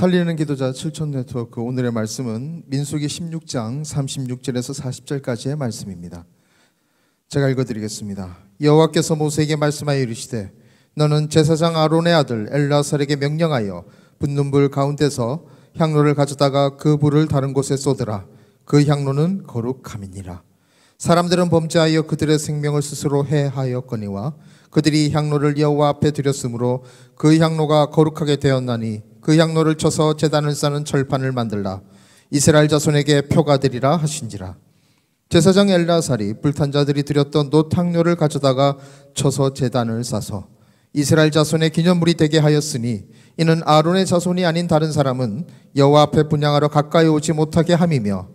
살리는 기도자 7천 네트워크 오늘의 말씀은 민수기 16장 36절에서 40절까지의 말씀입니다. 제가 읽어드리겠습니다. 여호와께서 모세에게 말씀하여 이르시되 너는 제사장 아론의 아들 엘르아살에게 명령하여 붙는 불 가운데서 향로를 가져다가 그 불을 다른 곳에 쏟으라. 그 향로는 거룩함이니라. 사람들은 범죄하여 그들의 생명을 스스로 해하였거니와 그들이 향로를 여호와 앞에 드렸으므로 그 향로가 거룩하게 되었나니 그 향로를 쳐서 제단을 쌓는 철판을 만들라. 이스라엘 자손에게 표가 되리라 하신지라. 제사장 엘르아살이 불탄 자들이 드렸던 놋향료를 가져다가 쳐서 제단을 싸서 이스라엘 자손의 기념물이 되게 하였으니 이는 아론의 자손이 아닌 다른 사람은 여호와 앞에 분향하러 가까이 오지 못하게 함이며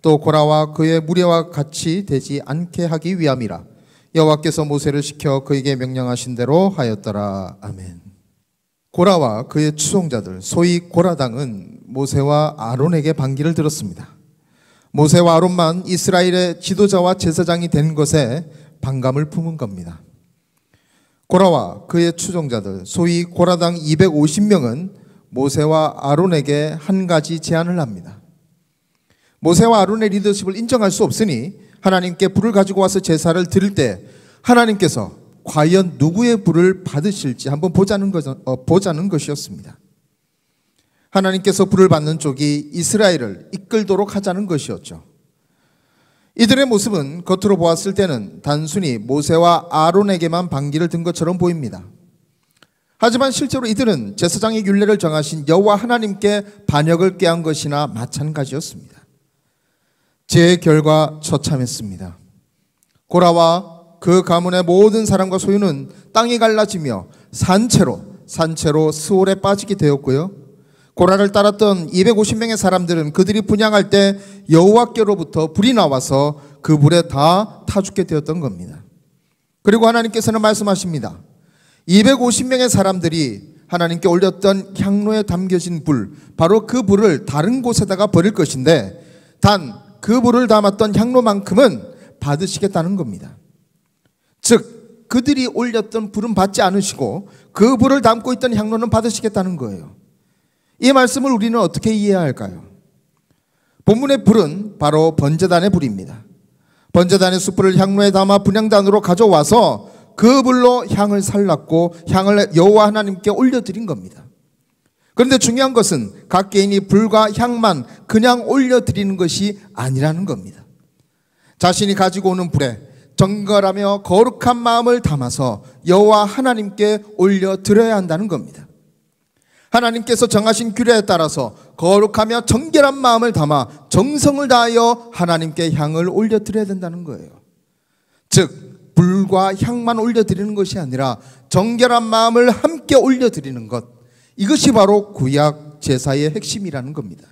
또 고라와 그의 무리와 같이 되지 않게 하기 위함이라. 여호와께서 모세를 시켜 그에게 명령하신 대로 하였더라. 아멘. 고라와 그의 추종자들 소위 고라당은 모세와 아론에게 반기를 들었습니다. 모세와 아론만 이스라엘의 지도자와 제사장이 된 것에 반감을 품은 겁니다. 고라와 그의 추종자들 소위 고라당 250명은 모세와 아론에게 한 가지 제안을 합니다. 모세와 아론의 리더십을 인정할 수 없으니 하나님께 불을 가지고 와서 제사를 드릴 때 하나님께서 과연 누구의 불을 받으실지 한번 보자는 것이었습니다. 하나님께서 불을 받는 쪽이 이스라엘을 이끌도록 하자는 것이었죠. 이들의 모습은 겉으로 보았을 때는 단순히 모세와 아론에게만 반기를 든 것처럼 보입니다. 하지만 실제로 이들은 제사장의 율례를 정하신 여호와 하나님께 반역을 꾀한 것이나 마찬가지였습니다. 제 결과 처참했습니다. 고라와 그 가문의 모든 사람과 소유는 땅이 갈라지며 산채로 스올에 빠지게 되었고요. 고라를 따랐던 250명의 사람들은 그들이 분향할 때 여호와께로부터 불이 나와서 그 불에 다 타 죽게 되었던 겁니다. 그리고 하나님께서는 말씀하십니다. 250명의 사람들이 하나님께 올렸던 향로에 담겨진 불, 바로 그 불을 다른 곳에다가 버릴 것인데 단 그 불을 담았던 향로만큼은 받으시겠다는 겁니다. 즉 그들이 올렸던 불은 받지 않으시고 그 불을 담고 있던 향로는 받으시겠다는 거예요. 이 말씀을 우리는 어떻게 이해해야 할까요? 본문의 불은 바로 번제단의 불입니다. 번제단의 숯불을 향로에 담아 분향단으로 가져와서 그 불로 향을 살랐고 향을 여호와 하나님께 올려드린 겁니다. 그런데 중요한 것은 각 개인이 불과 향만 그냥 올려드리는 것이 아니라는 겁니다. 자신이 가지고 오는 불에 정결하며 거룩한 마음을 담아서 여호와 하나님께 올려드려야 한다는 겁니다. 하나님께서 정하신 규례에 따라서 거룩하며 정결한 마음을 담아 정성을 다하여 하나님께 향을 올려드려야 된다는 거예요. 즉 불과 향만 올려드리는 것이 아니라 정결한 마음을 함께 올려드리는 것, 이것이 바로 구약 제사의 핵심이라는 겁니다.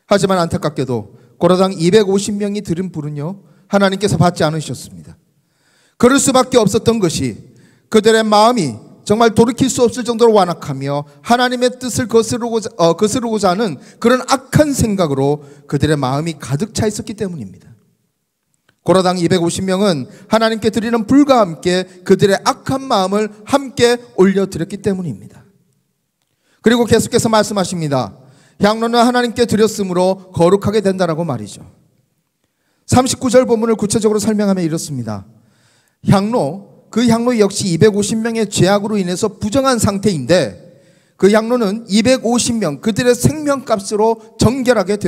하지만 안타깝게도 고라당 250명이 드린 불은요 하나님께서 받지 않으셨습니다. 그럴 수밖에 없었던 것이 그들의 마음이 정말 돌이킬 수 없을 정도로 완악하며 하나님의 뜻을 거스르고자 하는 그런 악한 생각으로 그들의 마음이 가득 차 있었기 때문입니다. 고라당 250명은 하나님께 드리는 불과 함께 그들의 악한 마음을 함께 올려드렸기 때문입니다. 그리고 계속해서 말씀하십니다. 향로는 하나님께 드렸으므로 거룩하게 된다라고 말이죠. 39절 본문을 구체적으로 설명하면 이렇습니다. 그 향로 역시 250명의 죄악으로 인해서 부정한 상태인데 그 향로는 250명 그들의 생명값으로 정결하게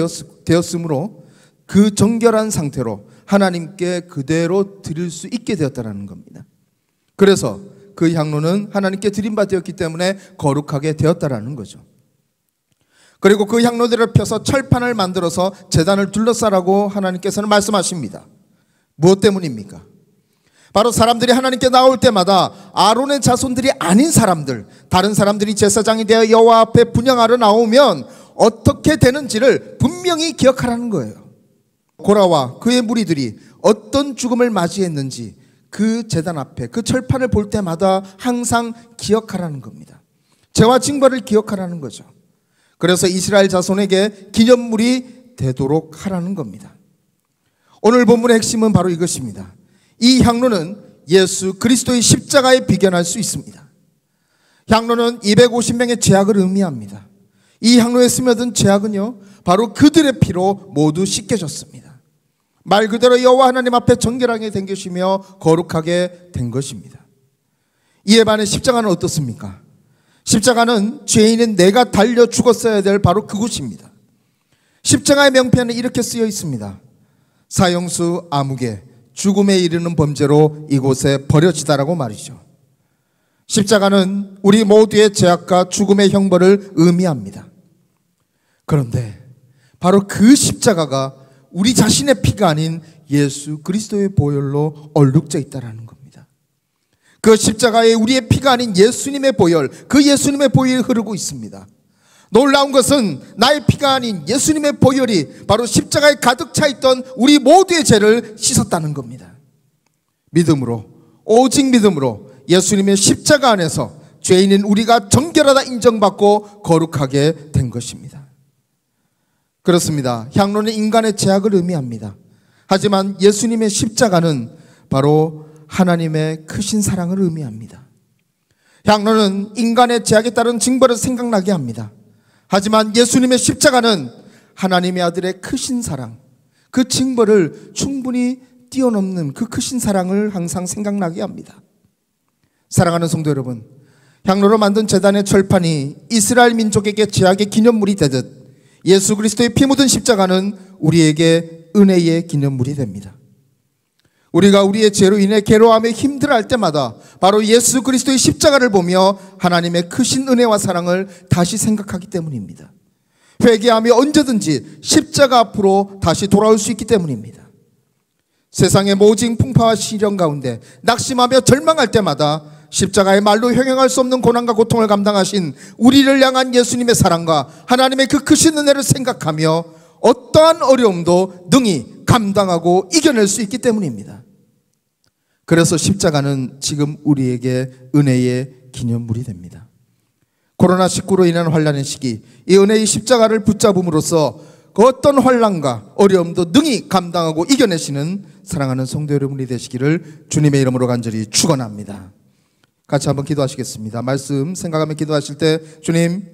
되었으므로 그 정결한 상태로 하나님께 그대로 드릴 수 있게 되었다는 겁니다. 그래서 그 향로는 하나님께 드린 바 되었기 때문에 거룩하게 되었다라는 거죠. 그리고 그 향로들을 펴서 철판을 만들어서 제단을 둘러싸라고 하나님께서는 말씀하십니다. 무엇 때문입니까? 바로 사람들이 하나님께 나올 때마다 아론의 자손들이 아닌 사람들, 다른 사람들이 제사장이 되어 여호와 앞에 분향하러 나오면 어떻게 되는지를 분명히 기억하라는 거예요. 고라와 그의 무리들이 어떤 죽음을 맞이했는지 그 제단 앞에 그 철판을 볼 때마다 항상 기억하라는 겁니다. 죄와 징벌을 기억하라는 거죠. 그래서 이스라엘 자손에게 기념물이 되도록 하라는 겁니다. 오늘 본문의 핵심은 바로 이것입니다. 이 향로는 예수 그리스도의 십자가에 비견할 수 있습니다. 향로는 250명의 죄악을 의미합니다. 이 향로에 스며든 죄악은요, 바로 그들의 피로 모두 씻겨졌습니다. 말 그대로 여호와 하나님 앞에 정결하게 된 것이며 거룩하게 된 것입니다. 이에 반해 십자가는 어떻습니까? 십자가는 죄인인 내가 달려 죽었어야 될 바로 그곳입니다. 십자가의 명패는 이렇게 쓰여 있습니다. 사형수 아무개, 죽음에 이르는 범죄로 이곳에 버려지다라고 말이죠. 십자가는 우리 모두의 죄악과 죽음의 형벌을 의미합니다. 그런데 바로 그 십자가가 우리 자신의 피가 아닌 예수 그리스도의 보혈로 얼룩져 있다는 겁니다. 그 십자가에 우리의 피가 아닌 예수님의 보혈, 그 예수님의 보혈이 흐르고 있습니다. 놀라운 것은 나의 피가 아닌 예수님의 보혈이 바로 십자가에 가득 차 있던 우리 모두의 죄를 씻었다는 겁니다. 믿음으로, 오직 믿음으로 예수님의 십자가 안에서 죄인인 우리가 정결하다 인정받고 거룩하게 된 것입니다. 그렇습니다. 향로는 인간의 죄악을 의미합니다. 하지만 예수님의 십자가는 바로 하나님의 크신 사랑을 의미합니다. 향로는 인간의 죄악에 따른 징벌을 생각나게 합니다. 하지만 예수님의 십자가는 하나님의 아들의 크신 사랑, 그 징벌을 충분히 뛰어넘는 그 크신 사랑을 항상 생각나게 합니다. 사랑하는 성도 여러분, 향로로 만든 제단의 철판이 이스라엘 민족에게 죄악의 기념물이 되듯 예수 그리스도의 피 묻은 십자가는 우리에게 은혜의 기념물이 됩니다. 우리가 우리의 죄로 인해 괴로워하며 힘들어할 때마다 바로 예수 그리스도의 십자가를 보며 하나님의 크신 은혜와 사랑을 다시 생각하기 때문입니다. 회개하며 언제든지 십자가 앞으로 다시 돌아올 수 있기 때문입니다. 세상의 모진 풍파와 시련 가운데 낙심하며 절망할 때마다 십자가의 말로 형용할 수 없는 고난과 고통을 감당하신 우리를 향한 예수님의 사랑과 하나님의 그 크신 은혜를 생각하며 어떠한 어려움도 능히 감당하고 이겨낼 수 있기 때문입니다. 그래서 십자가는 지금 우리에게 은혜의 기념물이 됩니다. 코로나19로 인한 환난의 시기, 이 은혜의 십자가를 붙잡음으로써 그 어떤 환난과 어려움도 능히 감당하고 이겨내시는 사랑하는 성도 여러분이 되시기를 주님의 이름으로 간절히 축원합니다. 같이 한번 기도하시겠습니다. 말씀 생각하며 기도하실 때, 주님,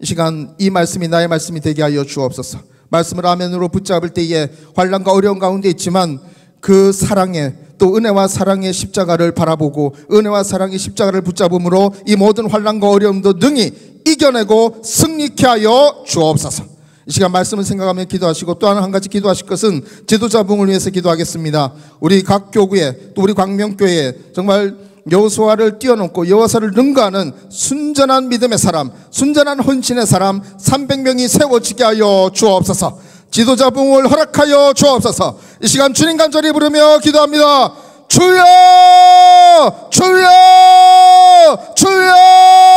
이 시간 이 말씀이 나의 말씀이 되게 하여 주옵소서. 말씀을 아멘으로 붙잡을 때에 환난과 어려움 가운데 있지만 그 사랑의 또 은혜와 사랑의 십자가를 바라보고 은혜와 사랑의 십자가를 붙잡음으로 이 모든 환난과 어려움도 능히 이겨내고 승리케 하여 주옵소서. 이 시간 말씀을 생각하며 기도하시고 또 한 가지 기도하실 것은 지도자 부흥을 위해서 기도하겠습니다. 우리 각 교구에 또 우리 광명교회에 정말 여호수아를 뛰어넘고 여호사를 능가하는 순전한 믿음의 사람, 순전한 헌신의 사람 300명이 세워지게 하여 주옵소서. 지도자 부흥을 허락하여 주옵소서. 이 시간 주님 간절히 부르며 기도합니다. 주여! 주여! 주여!